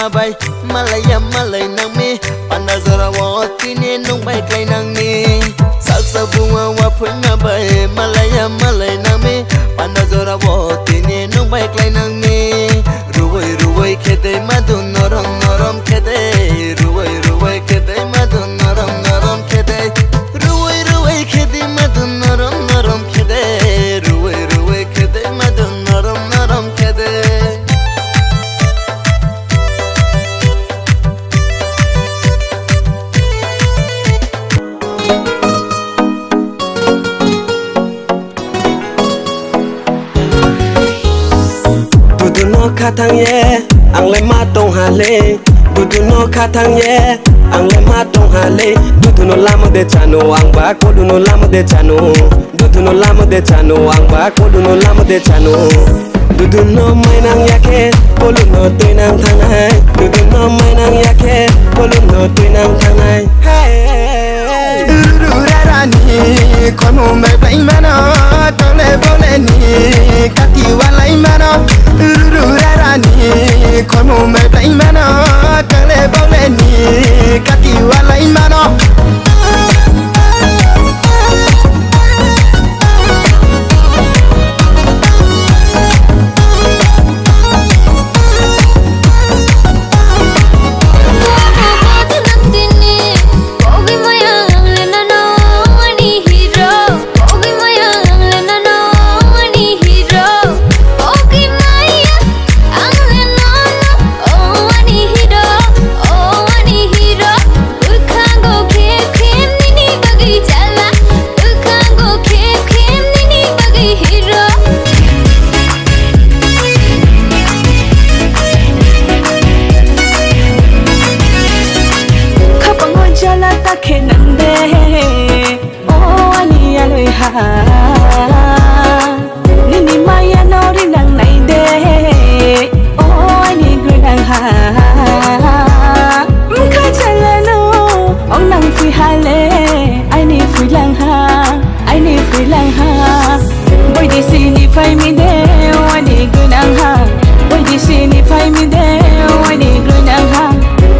ma bay malaya malay nang mi panazora wa tini nung bay klay nang mi salsa bunga wa phoy ma bay malaya malay nang mi panazora wa tini nung bay klay nang mi ruway ruway khede madu norom norom khede ruway ruway khede madu norom norom khede ruway ruway khede madu norom norom khede ruway ruway khede madu norom norom khede Khatang ye ang le ma tong ha le du no khatang ye ang le ma tong ha le du no lam de chano ang ba ko du no lam de chano du no lam de chano ang ba ko du no lam de chano du no mai nang ya ke ko lu no toi nang thang hai du no mai nang ya ke ko lu no toi nang thang hai ru ra ra ni ko no mai pai ma no to le bo le ni ka ti wa lai ma no ru ra ra ni ko no mai pai ma no to le bo le ni ka ti wa lai ma no Nini maya nori nang nai de oh ani gunang ha mkha chala no ong nang phi ha le ai ni phi lang ha boy di si ni phai mi de ani gunang ha boy di si ni phai mi de ani gunang ha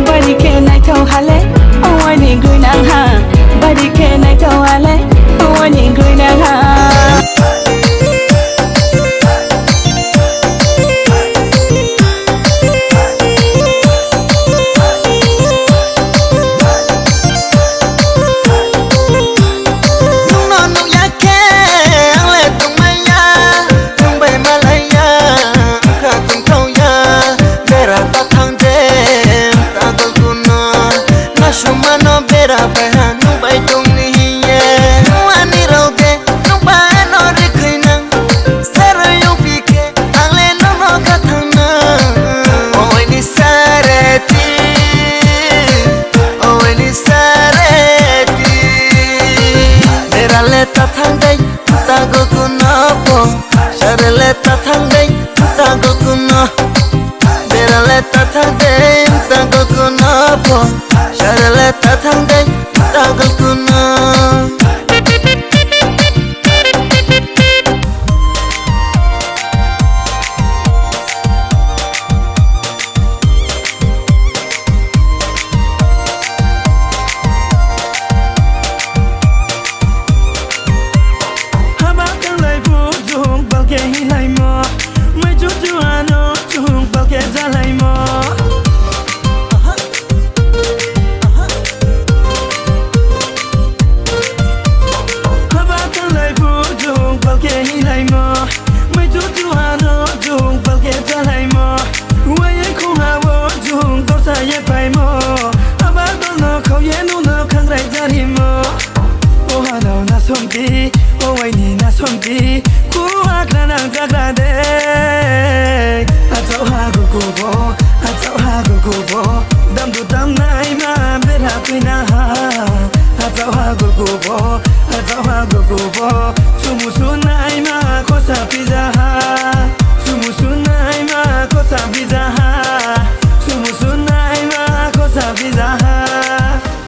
bari ke nai thau ha le oh ani gunang ha bari ke nai thau ha le Ani gunang ha